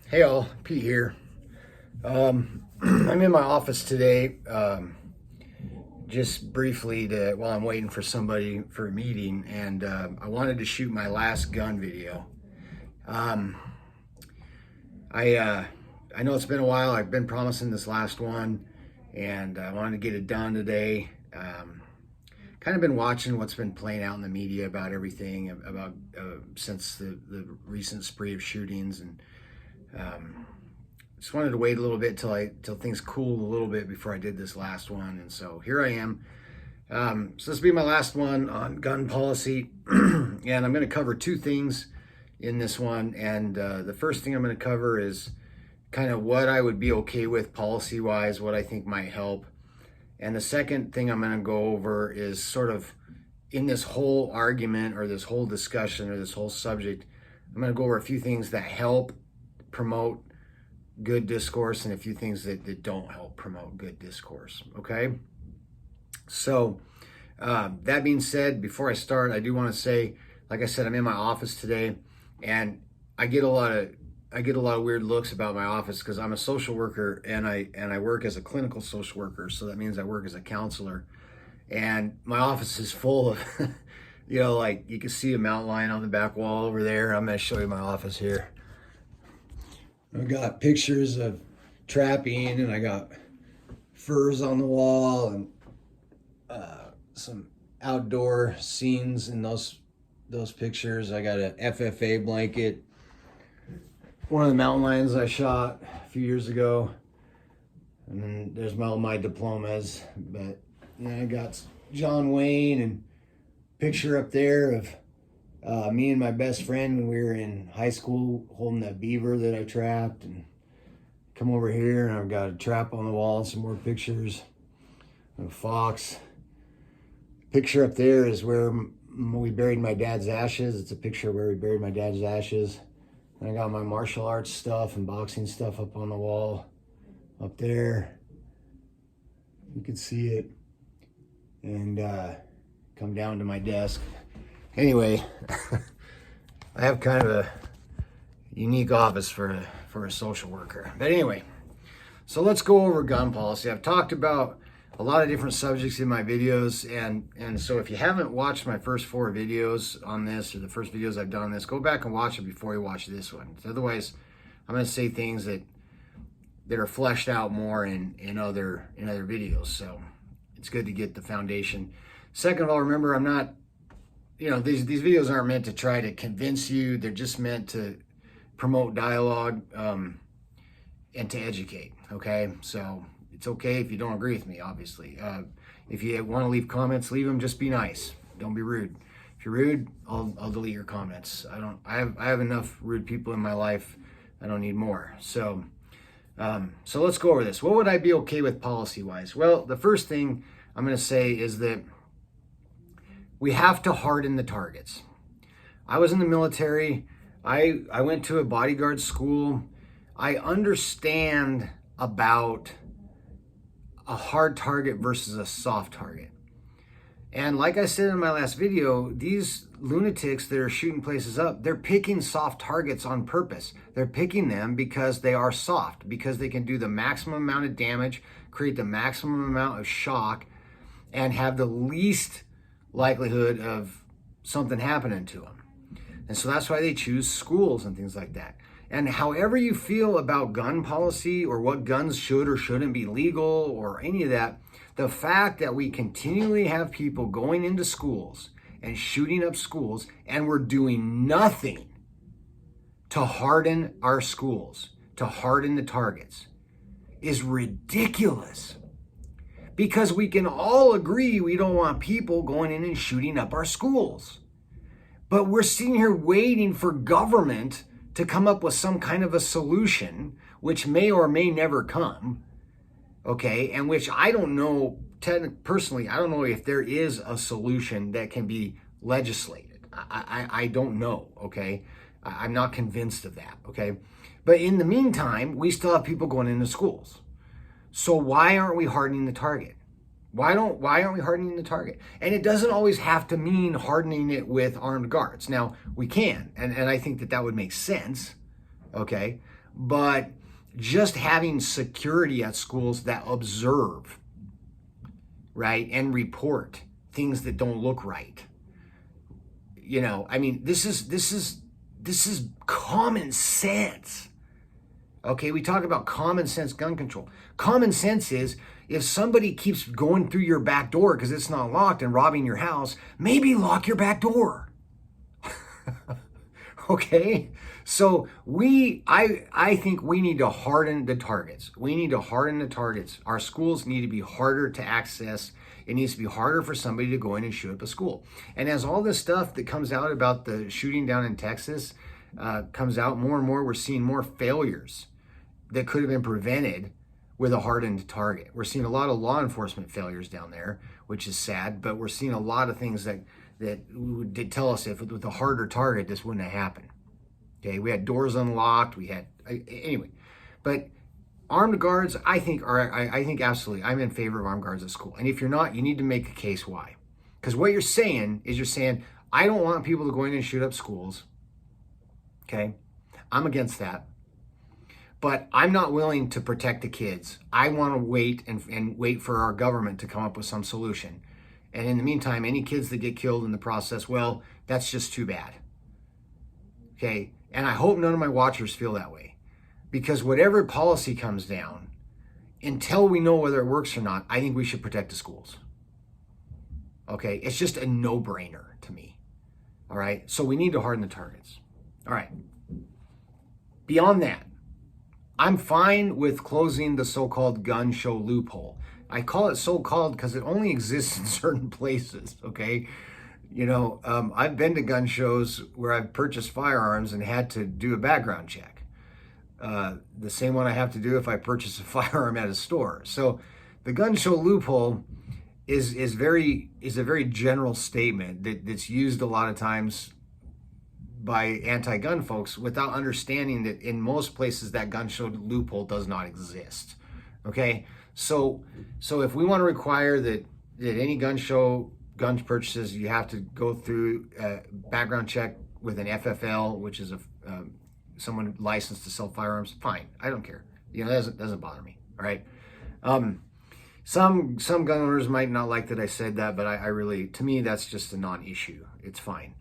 Hey all, Pete here. I'm in my office today, just briefly while I'm waiting for somebody for a meeting, and I wanted to shoot my last gun video. Um, I know it's been a while. I've been promising this last one, and I wanted to get it done today. Kind of been watching what's been playing out in the media about everything about since the recent spree of shootings, and just wanted to wait a little bit till things cooled a little bit before I did this last one, and so here I am. So this will be my last one on gun policy, and I'm going to cover two things in this one. And the first thing I'm going to cover is kind of what I would be okay with policy-wise, what I think might help. And the second thing I'm going to go over is sort of in this whole argument or this whole discussion or this whole subject, I'm going to go over a few things that help promote good discourse and a few things that don't help promote good discourse. Okay. So that being said, before I start, I do want to say, like I said, I'm in my office today, and I get a lot of weird looks about my office because I'm a social worker and I work as a clinical social worker. So that means I work as a counselor, and my office is full of, like you can see a mountain lion on the back wall over there. I'm going to show you my office here. I've got pictures of trapping, and I got furs on the wall, and some outdoor scenes in those pictures. I got an FFA blanket, one of the mountain lions I shot a few years ago, and then there's all my diplomas. But I got John Wayne, and picture up there of me and my best friend when we were in high school holding that beaver that I trapped. And come over here, and I've got a trap on the wall, some more pictures of a fox. Picture up there is where we buried my dad's ashes. It's a picture of where we buried my dad's ashes. And I got my martial arts stuff and boxing stuff up on the wall up there. You can see it. And come down to my desk. Anyway, I have kind of a unique office for a social worker. But anyway, so let's go over gun policy. I've talked about a lot of different subjects in my videos, and so if you haven't watched my first 4 videos on this, or the first videos I've done on this, go back and watch it before you watch this one. Otherwise, I'm going to say things that are fleshed out more in other videos. So it's good to get the foundation. Second of all, remember, I'm not, these videos aren't meant to try to convince you. They're just meant to promote dialogue and to educate. Okay, so it's okay if you don't agree with me, obviously. If you want to leave comments, leave them. Just be nice. Don't be rude. If you're rude, I'll delete your comments. I have enough rude people in my life. I don't need more. So let's go over this. What would I be okay with policy-wise? Well, the first thing I'm going to say is that we have to harden the targets. I was in the military. I went to a bodyguard school. I understand about a hard target versus a soft target. And like I said in my last video, these lunatics that are shooting places up, they're picking soft targets on purpose. They're picking them because they are soft, because they can do the maximum amount of damage, create the maximum amount of shock, and have the least likelihood of something happening to them. And so that's why they choose schools and things like that. And however you feel about gun policy or what guns should or shouldn't be legal or any of that, the fact that we continually have people going into schools and shooting up schools, and we're doing nothing to harden our schools, to harden the targets, is ridiculous. Because we can all agree we don't want people going in and shooting up our schools. But we're sitting here waiting for government to come up with some kind of a solution, which may or may never come, okay? And which I don't know, personally, I don't know if there is a solution that can be legislated. I don't know, okay? I'm not convinced of that, okay? But in the meantime, we still have people going into schools. So why aren't we hardening the target? Why aren't we hardening the target? And it doesn't always have to mean hardening it with armed guards. Now, we can, and I think that would make sense, okay? but just having security at schools that observe, right, and report things that don't look right. I mean, this is common sense. Okay, we talk about common sense gun control. Common sense is if somebody keeps going through your back door because it's not locked and robbing your house, maybe lock your back door. Okay, so I think we need to harden the targets. We need to harden the targets. Our schools need to be harder to access. It needs to be harder for somebody to go in and shoot up a school. And as all this stuff that comes out about the shooting down in Texas comes out more and more, we're seeing more failures that could have been prevented with a hardened target. We're seeing a lot of law enforcement failures down there, which is sad, but we're seeing a lot of things that did tell us if with a harder target, this wouldn't have happened. Okay, we had doors unlocked, anyway. But armed guards, I think absolutely, I'm in favor of armed guards at school. And if you're not, you need to make a case why. Because what you're saying, I don't want people to go in and shoot up schools. Okay, I'm against that. But I'm not willing to protect the kids. I want to wait and wait for our government to come up with some solution. And in the meantime, any kids that get killed in the process, well, that's just too bad. Okay, and I hope none of my watchers feel that way. Because whatever policy comes down, until we know whether it works or not, I think we should protect the schools. Okay, it's just a no-brainer to me. All right, so we need to harden the targets. All right, beyond that, I'm fine with closing the so-called gun show loophole. I call it so-called because it only exists in certain places, okay? I've been to gun shows where I've purchased firearms and had to do a background check. The same one I have to do if I purchase a firearm at a store. So the gun show loophole is a very general statement that's used a lot of times by anti-gun folks without understanding that in most places that gun show loophole does not exist. Okay, so if we want to require that any gun purchases, you have to go through a background check with an FFL, which is someone licensed to sell firearms, fine, I don't care. That doesn't bother me. All right. Some gun owners might not like that I said that, but I really, to me, that's just a non-issue. It's fine.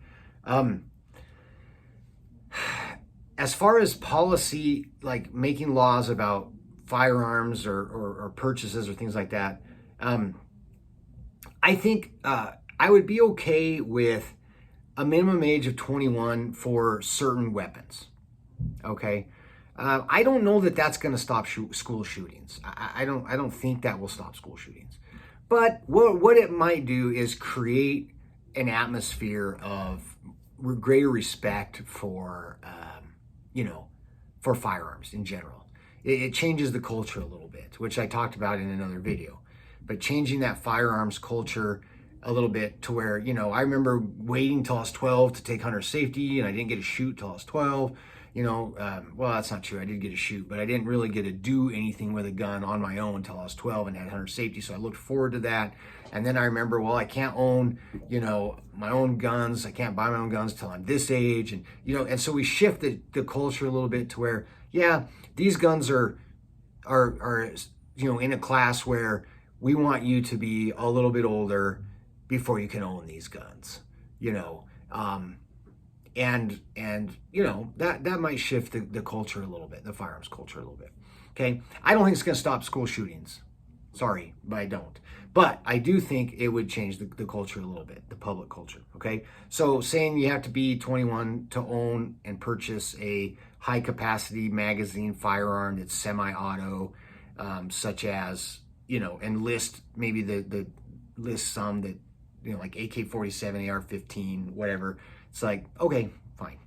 As far as policy, like making laws about firearms or purchases or things like that, I think I would be okay with a minimum age of 21 for certain weapons. Okay, I don't know that that's going to stop school shootings. I don't think that will stop school shootings. But what it might do is create an atmosphere of greater respect for for firearms in general. It changes the culture a little bit, which I talked about in another video. But changing that firearms culture a little bit to where, I remember waiting till I was 12 to take hunter safety, and I didn't get to shoot till I was 12. Well, that's not true. I did get to shoot, but I didn't really get to do anything with a gun on my own until I was 12 and had hunter safety. So I looked forward to that. And then I remember, well, I can't own, my own guns. I can't buy my own guns till I'm this age. And, and so we shifted the culture a little bit to where, yeah, these guns are in a class where we want you to be a little bit older before you can own these guns, and that might shift the culture a little bit, the firearms culture a little bit. Okay, I don't think it's going to stop school shootings. Sorry, but I don't. But I do think it would change the culture a little bit, the public culture. Okay, so saying you have to be 21 to own and purchase a high capacity magazine firearm that's semi-auto, such as and list maybe the list some that like AK-47, AR-15, whatever. It's like, okay, fine.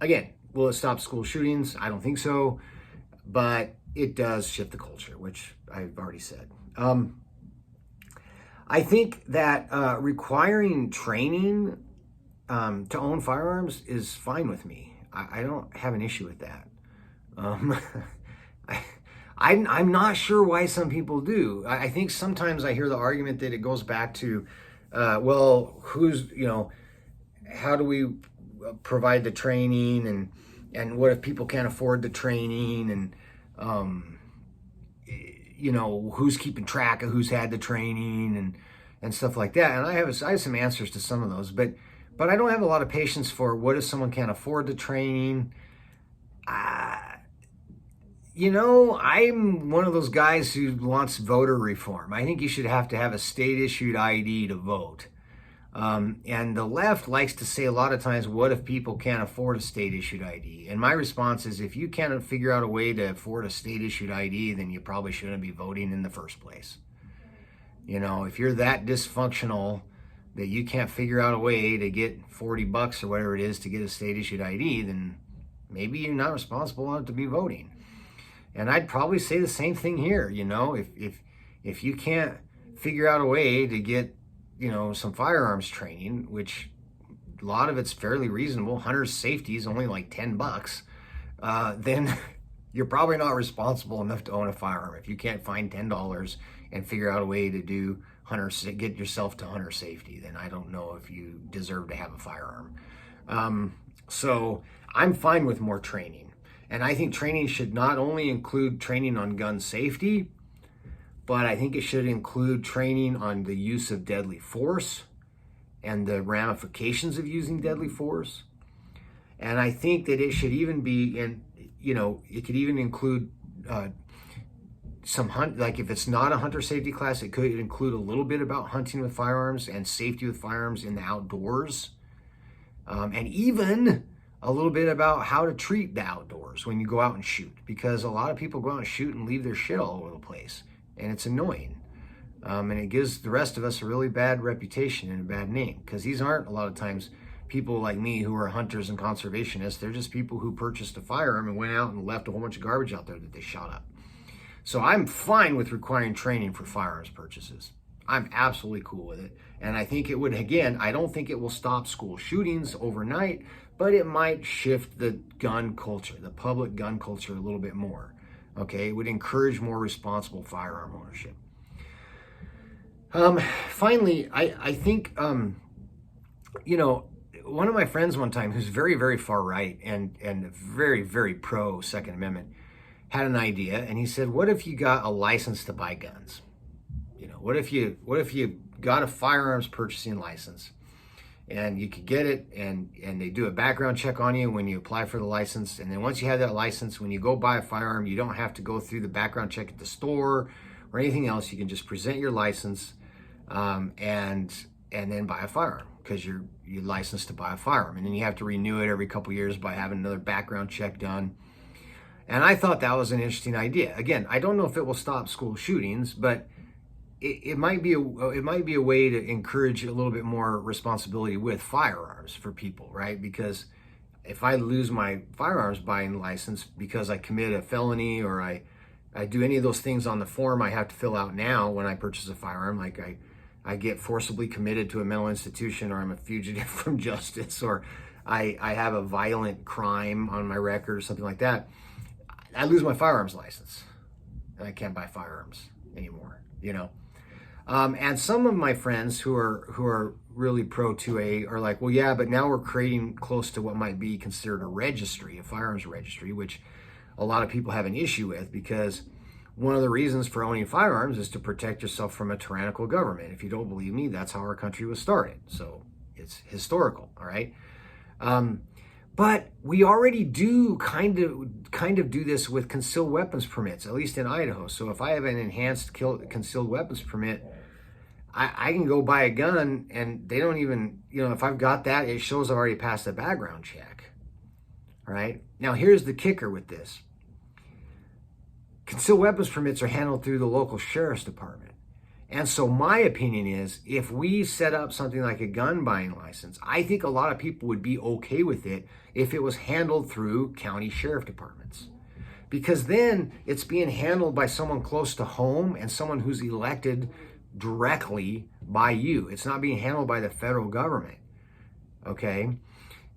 Again, will it stop school shootings? I don't think so, but it does shift the culture, which I've already said. I think that requiring training to own firearms is fine with me. I don't have an issue with that. I'm not sure why some people do. I think sometimes I hear the argument that it goes back to, well, how do we provide the training and what if people can't afford the training, and who's keeping track of who's had the training, and stuff like that. And I have some answers to some of those, but I don't have a lot of patience for what if someone can't afford the training. I'm one of those guys who wants voter reform. I think you should have to have a state-issued ID to vote. And the left likes to say a lot of times, what if people can't afford a state-issued ID? And my response is, if you can't figure out a way to afford a state-issued ID, then you probably shouldn't be voting in the first place. If you're that dysfunctional that you can't figure out a way to get $40 or whatever it is to get a state-issued ID, then maybe you're not responsible enough to be voting. And I'd probably say the same thing here. If you can't figure out a way to get some firearms training, which a lot of it's fairly reasonable, hunter's safety is only like $10, then you're probably not responsible enough to own a firearm. If you can't find $10 and figure out a way to get yourself to hunter safety, then I don't know if you deserve to have a firearm. So I'm fine with more training. And I think training should not only include training on gun safety, but I think it should include training on the use of deadly force and the ramifications of using deadly force. And I think that it should even be it could even include some like if it's not a hunter safety class, it could include a little bit about hunting with firearms and safety with firearms in the outdoors. And even a little bit about how to treat the outdoors when you go out and shoot, because a lot of people go out and shoot and leave their shit all over the place, and it's annoying. And it gives the rest of us a really bad reputation and a bad name, because these aren't a lot of times people like me who are hunters and conservationists. They're just people who purchased a firearm and went out and left a whole bunch of garbage out there that they shot up. So I'm fine with requiring training for firearms purchases. I'm absolutely cool with it. And I think it would, again, I don't think it will stop school shootings overnight, but it might shift the gun culture, the public gun culture, a little bit more. Okay, it would encourage more responsible firearm ownership. Finally, I think, one of my friends one time, who's very, very far right and very, very pro Second Amendment, had an idea, and he said, what if you got a license to buy guns? What if you got a firearms purchasing license, and you could get it, and they do a background check on you when you apply for the license, and then once you have that license, when you go buy a firearm, you don't have to go through the background check at the store or anything else. You can just present your license, and then buy a firearm, because you're licensed to buy a firearm, and then you have to renew it every couple years by having another background check done. And I thought that was an interesting idea. Again, I don't know if it will stop school shootings, but it might be a way to encourage a little bit more responsibility with firearms for people, right? Because if I lose my firearms buying license because I commit a felony, or I do any of those things on the form I have to fill out now when I purchase a firearm, like I get forcibly committed to a mental institution, or I'm a fugitive from justice, or I have a violent crime on my record or something like that, I lose my firearms license and I can't buy firearms anymore, And some of my friends who are really pro 2A are like, well, yeah, but now we're creating close to what might be considered a registry, a firearms registry, which a lot of people have an issue with, because one of the reasons for owning firearms is to protect yourself from a tyrannical government. If you don't believe me, that's how our country was started. So it's historical, all right? But we already do kind of do this with concealed weapons permits, at least in Idaho. So if I have an enhanced concealed weapons permit, I can go buy a gun, and they don't even, if I've got that, it shows I've already passed the background check. All right? Now, here's the kicker with this. Concealed weapons permits are handled through the local sheriff's department. And so my opinion is, if we set up something like a gun buying license, I think a lot of people would be okay with it if it was handled through county sheriff departments. Because then it's being handled by someone close to home and someone who's elected directly by you. It's not being handled by the federal government. Okay?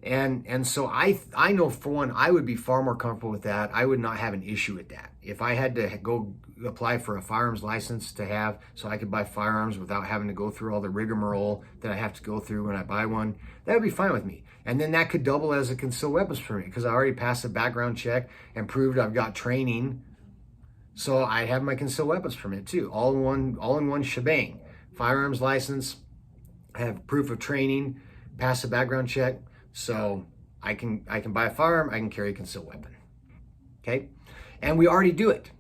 And so I know, for one, I would be far more comfortable with that. I would not have an issue with that. If I had to go apply for a firearms license to have, so I could buy firearms without having to go through all the rigmarole that I have to go through when I buy one, that would be fine with me. And then that could double as a concealed weapons permit because I already passed the background check and proved I've got training. So I have my concealed weapons permit too, all in one shebang. Firearms license, have proof of training, pass the background check, so I can buy a firearm, I can carry a concealed weapon. Okay? And we already do it.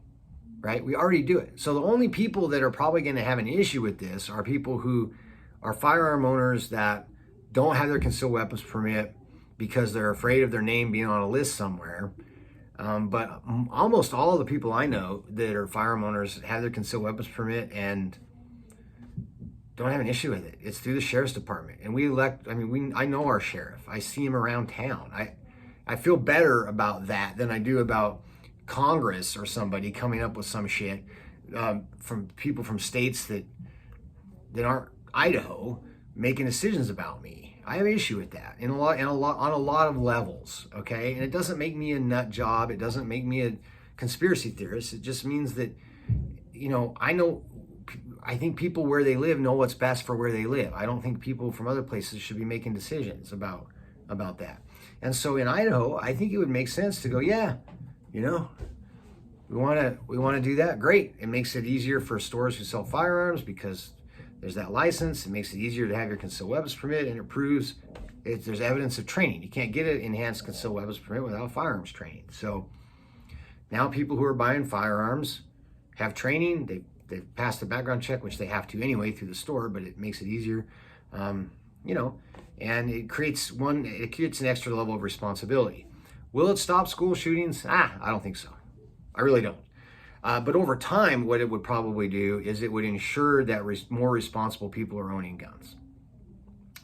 Right? We already do it. So the only people that are probably going to have an issue with this are people who are firearm owners that don't have their concealed weapons permit because they're afraid of their name being on a list somewhere. But almost all of the people I know that are firearm owners have their concealed weapons permit and don't have an issue with it. It's through the sheriff's department. And I know our sheriff. I see him around town. I feel better about that than I do about Congress or somebody coming up with some shit from people from states that aren't Idaho making decisions about me. I have an issue with that on a lot of levels, okay? And it doesn't make me a nut job. It doesn't make me a conspiracy theorist. It just means that, I think people where they live know what's best for where they live. I don't think people from other places should be making decisions about that. And so in Idaho, I think it would make sense to go, yeah, we want to do that. Great. It makes it easier for stores who sell firearms because there's that license. It makes it easier to have your concealed weapons permit, and it proves there's evidence of training. You can't get an enhanced concealed weapons permit without firearms training. So now people who are buying firearms have training. They've passed the background check, which they have to anyway through the store, but it makes it easier, and it creates an extra level of responsibility. Will it stop school shootings? I don't think so. I really don't. But over time, what it would probably do is it would ensure that more responsible people are owning guns,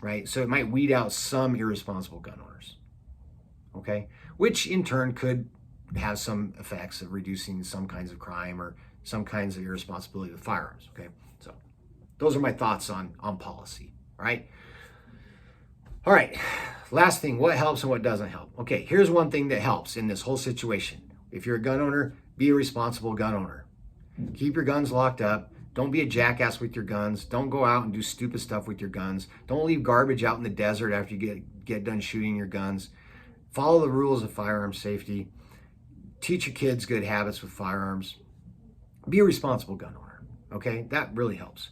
right? So it might weed out some irresponsible gun owners, okay? Which in turn could have some effects of reducing some kinds of crime or some kinds of irresponsibility with firearms, okay? So those are my thoughts on policy, right? All right, last thing, what helps and what doesn't help. Okay, here's one thing that helps in this whole situation. If you're a gun owner, be a responsible gun owner. Keep your guns locked up. Don't be a jackass with your guns. Don't go out and do stupid stuff with your guns. Don't leave garbage out in the desert after you get done shooting your guns. Follow the rules of firearm safety. Teach your kids good habits with firearms. Be a responsible gun owner, okay? That really helps.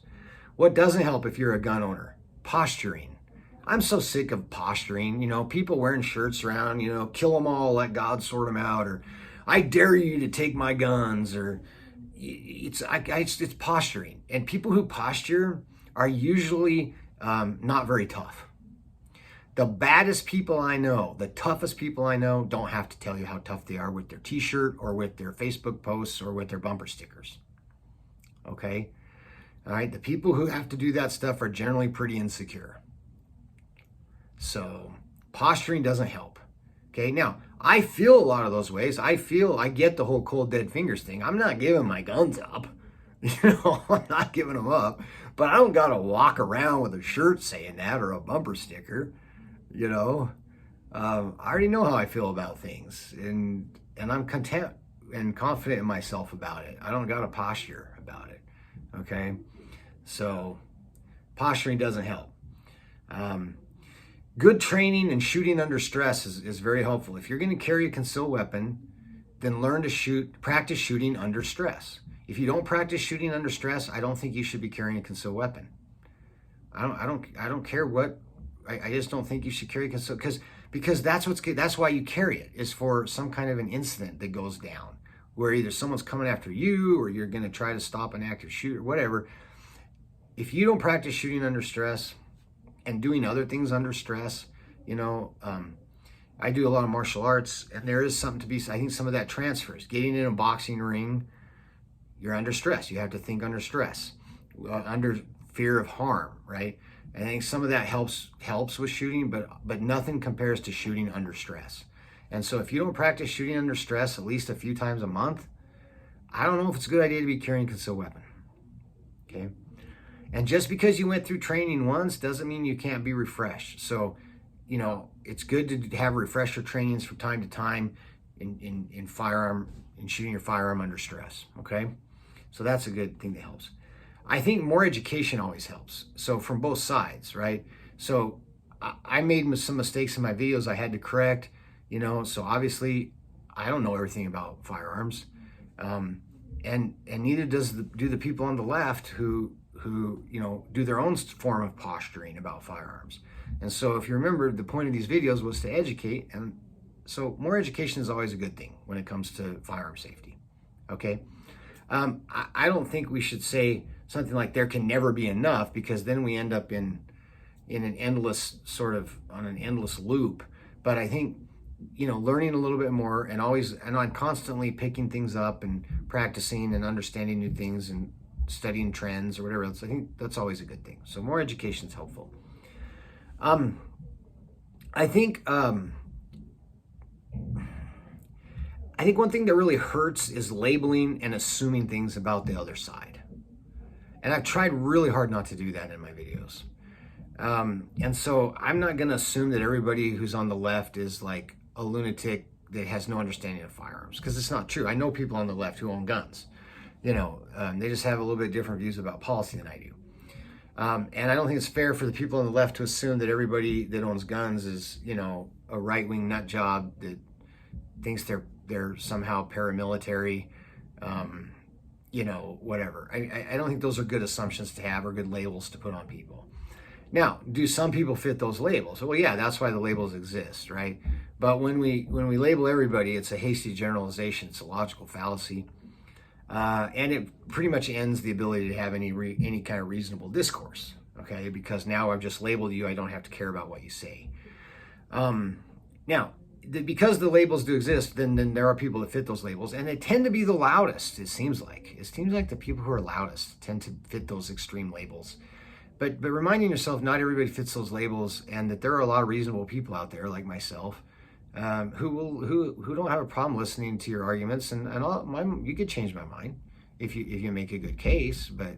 What doesn't help if you're a gun owner? Posturing. I'm so sick of posturing, people wearing shirts around, kill them all, let God sort them out, or I dare you to take my guns, or it's posturing. And people who posture are usually not very tough. The baddest people I know, the toughest people I know, don't have to tell you how tough they are with their t-shirt or with their Facebook posts or with their bumper stickers. Okay? All right? The people who have to do that stuff are generally pretty insecure. So posturing doesn't help. Okay? Now, I feel a lot of those ways. I get the whole cold dead fingers thing. I'm not giving my guns up. I'm not giving them up. But I don't got to walk around with a shirt saying that or a bumper sticker. I already know how I feel about things, and I'm content and confident in myself about it. I don't got a posture about it, okay? So posturing doesn't help. Good training and shooting under stress is very helpful. If you're going to carry a concealed weapon, then learn to practice shooting under stress. If you don't practice shooting under stress, I don't think you should be carrying a concealed weapon. I don't care what. I just don't think you should carry concealed because that's why you carry it, is for some kind of an incident that goes down where either someone's coming after you or you're going to try to stop an active shooter, whatever. If you don't practice shooting under stress and doing other things under stress, I do a lot of martial arts, and there is something to be, I think some of that transfers. Getting in a boxing ring, you're under stress. You have to think under stress, under fear of harm, right? I think some of that helps with shooting, but nothing compares to shooting under stress. And so if you don't practice shooting under stress at least a few times a month, I don't know if it's a good idea to be carrying a concealed weapon, okay? And just because you went through training once doesn't mean you can't be refreshed. So, it's good to have refresher trainings from time to time in shooting your firearm under stress, okay? So that's a good thing that helps. I think more education always helps. So from both sides, right? So I made some mistakes in my videos I had to correct, so obviously I don't know everything about firearms. And neither do the people on the left who do their own form of posturing about firearms. And so if you remember, the point of these videos was to educate, and so more education is always a good thing when it comes to firearm safety. Okay. I don't think we should say something like there can never be enough, because then we end up in an endless on an endless loop. But I think, learning a little bit more, and I'm constantly picking things up and practicing and understanding new things and studying trends or whatever else. I think that's always a good thing. So more education is helpful. I think one thing that really hurts is labeling and assuming things about the other side. And I've tried really hard not to do that in my videos. And so I'm not going to assume that everybody who's on the left is like a lunatic that has no understanding of firearms, because it's not true. I know people on the left who own guns. They just have a little bit different views about policy than I do. And I don't think it's fair for the people on the left to assume that everybody that owns guns is, a right-wing nut job that thinks they're somehow paramilitary, whatever. I don't think those are good assumptions to have or good labels to put on people. Now, do some people fit those labels? Well, yeah, that's why the labels exist, right? But when we label everybody, it's a hasty generalization. It's a logical fallacy. And it pretty much ends the ability to have any kind of reasonable discourse, okay? Because now I've just labeled you, I don't have to care about what you say. Now, because the labels do exist, then there are people that fit those labels, and they tend to be the loudest, it seems like. It seems like the people who are loudest tend to fit those extreme labels. But reminding yourself not everybody fits those labels, and that there are a lot of reasonable people out there like myself who don't have a problem listening to your arguments, and you could change my mind if you make a good case, but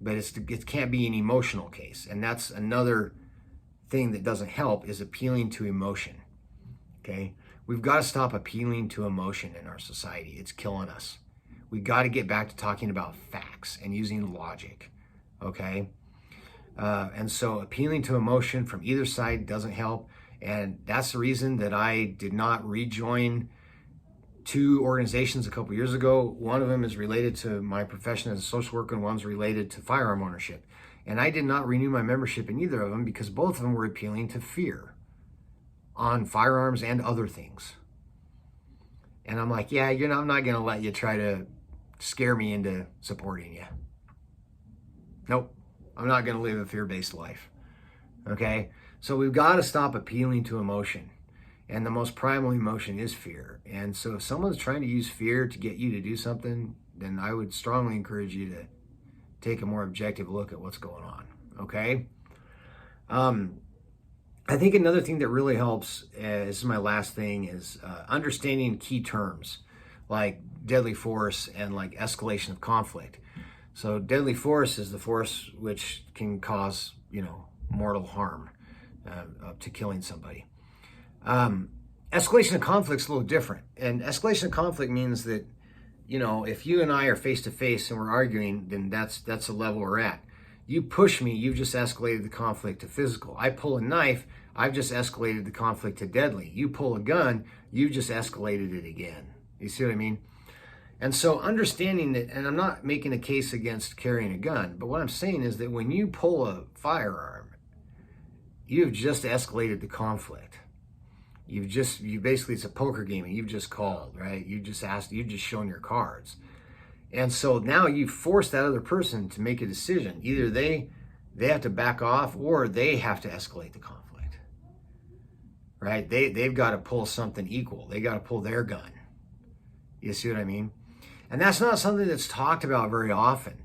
it can't be an emotional case, and that's another thing that doesn't help, is appealing to emotion. Okay, we've got to stop appealing to emotion in our society. It's killing us. We got to get back to talking about facts and using logic. Okay, and so appealing to emotion from either side doesn't help. And that's the reason that I did not rejoin two organizations a couple years ago. One of them is related to my profession as a social worker, and one's related to firearm ownership. And I did not renew my membership in either of them because both of them were appealing to fear on firearms and other things. And I'm like, yeah, I'm not going to let you try to scare me into supporting you. Nope, I'm not going to live a fear-based life. Okay? So we've got to stop appealing to emotion. And the most primal emotion is fear. And so if someone's trying to use fear to get you to do something, then I would strongly encourage you to take a more objective look at what's going on. Okay? I think another thing that really helps, this is my last thing, is understanding key terms like deadly force and like escalation of conflict. So deadly force is the force which can cause, mortal harm. Up to killing somebody. Escalation of conflict is a little different. And escalation of conflict means that, if you and I are face to face and we're arguing, then that's the level we're at. You push me, you've just escalated the conflict to physical. I pull a knife, I've just escalated the conflict to deadly. You pull a gun, you've just escalated it again. You see what I mean? And so understanding that, and I'm not making a case against carrying a gun, but what I'm saying is that when you pull a firearm, you've just escalated the conflict. You basically, it's a poker game and you've just called, right? You've just shown your cards. And so now you've forced that other person to make a decision. Either they have to back off, or they have to escalate the conflict, right? They've got to pull something equal. They got to pull their gun. You see what I mean? And that's not something that's talked about very often.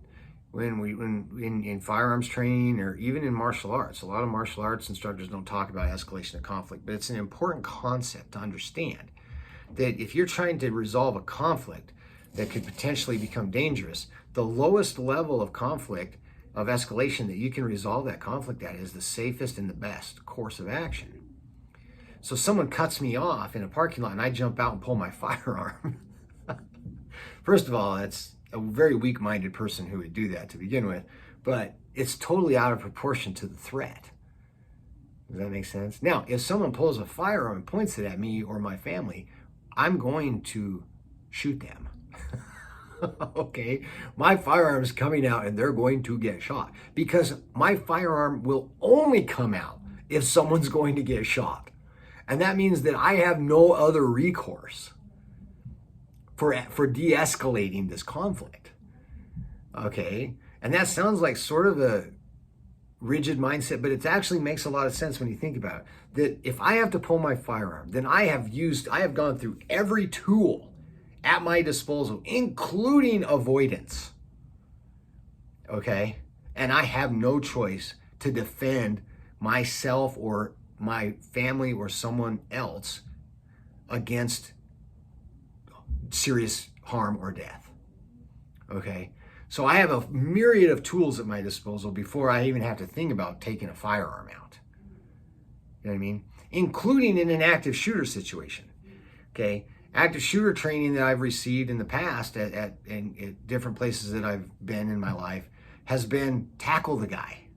In firearms training, or even in martial arts. A lot of martial arts instructors don't talk about escalation of conflict, but it's an important concept to understand that if you're trying to resolve a conflict that could potentially become dangerous, the lowest level of conflict, of escalation that you can resolve that conflict at, is the safest and the best course of action. So someone cuts me off in a parking lot and I jump out and pull my firearm. First of all, that's a very weak-minded person who would do that to begin with, but it's totally out of proportion to the threat. Does that make sense? Now, if someone pulls a firearm and points it at me or my family, I'm going to shoot them. Okay, my firearm's coming out and they're going to get shot because my firearm will only come out if someone's going to get shot. And that means that I have no other recourse for de-escalating this conflict. Okay, and that sounds like sort of a rigid mindset, but it actually makes a lot of sense when you think about it. That if I have to pull my firearm, then I have gone through every tool at my disposal, including avoidance. Okay? And I have no choice to defend myself or my family or someone else against serious harm or death. Okay? So I have a myriad of tools at my disposal before I even have to think about taking a firearm out. You know what I mean? Including in an active shooter situation. Okay? Active shooter training that I've received in the past at different places that I've been in my life has been tackle the guy.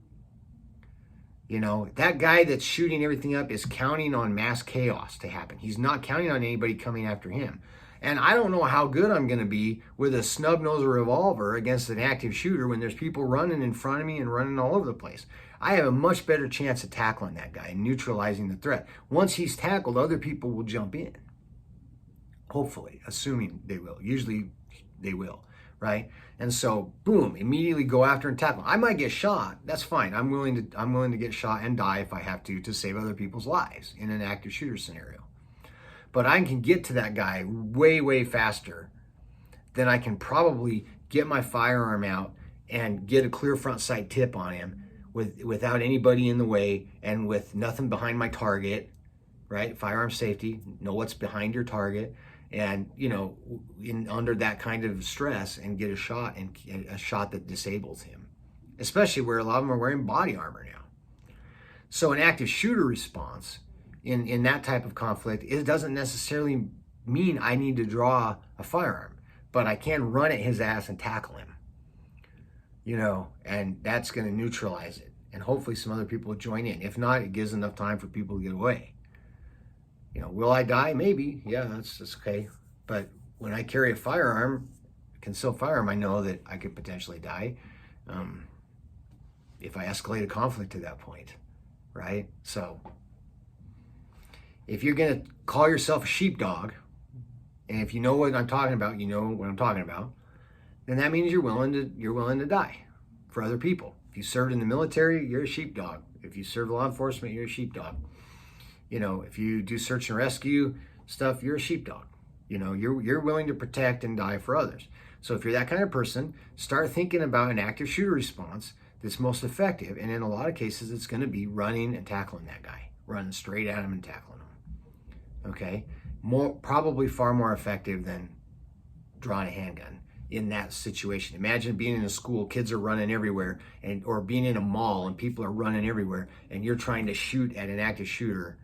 You know, that guy that's shooting everything up is counting on mass chaos to happen. He's not counting on anybody coming after him. And I don't know how good I'm going to be with a snub-nosed revolver against an active shooter when there's people running in front of me and running all over the place. I have a much better chance of tackling that guy and neutralizing the threat. Once he's tackled, other people will jump in. Hopefully, assuming they will. Usually they will, right? And so, boom, immediately go after and tackle. I might get shot. That's fine. I'm willing to get shot and die if I have to save other people's lives in an active shooter scenario. But I can get to that guy way, way faster than I can probably get my firearm out and get a clear front sight tip on him without anybody in the way and with nothing behind my target, right? Firearm safety, know what's behind your target. And, you know, under that kind of stress and get a shot that disables him, especially where a lot of them are wearing body armor now. So an active shooter response in that type of conflict, it doesn't necessarily mean I need to draw a firearm, but I can run at his ass and tackle him, you know, and that's going to neutralize it. And hopefully some other people will join in. If not, it gives enough time for people to get away. You know, will I die? Maybe. Yeah, that's okay. But when I carry a firearm, a concealed firearm, I know that I could potentially die if I escalate a conflict to that point, right? So if you're going to call yourself a sheepdog, and if you know what I'm talking about, you know what I'm talking about, then that means you're willing to die for other people. If you served in the military, you're a sheepdog. If you serve law enforcement, you're a sheepdog. You know, if you do search and rescue stuff, you're a sheepdog. You know, you're willing to protect and die for others. So if you're that kind of person, start thinking about an active shooter response that's most effective. And in a lot of cases, it's going to be running and tackling that guy, running straight at him and tackling him. Okay, probably far more effective than drawing a handgun in that situation. Imagine being in a school, kids are running everywhere, or being in a mall and people are running everywhere, and you're trying to shoot at an active shooter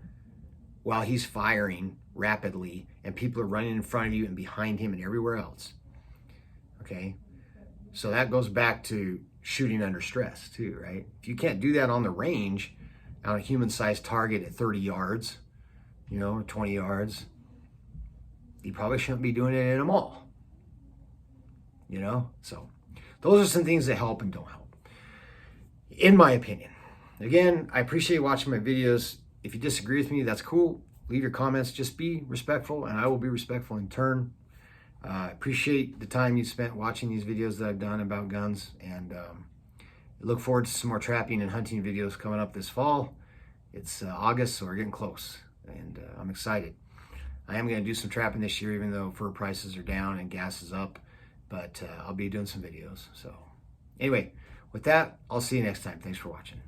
while he's firing rapidly, and people are running in front of you and behind him and everywhere else. Okay, so that goes back to shooting under stress too, right? If you can't do that on the range, on a human-sized target at 30 yards, you know, 20 yards, you probably shouldn't be doing it in a mall. You know, so those are some things that help and don't help, in my opinion. Again, I appreciate watching my videos. If you disagree with me, that's cool. Leave your comments. Just be respectful, and I will be respectful in turn. Appreciate the time you spent watching these videos that I've done about guns, and look forward to some more trapping and hunting videos coming up this fall. It's August, so we're getting close, and I'm excited. I am going to do some trapping this year, even though fur prices are down and gas is up, but I'll be doing some videos. So anyway, with that, I'll see you next time. Thanks for watching.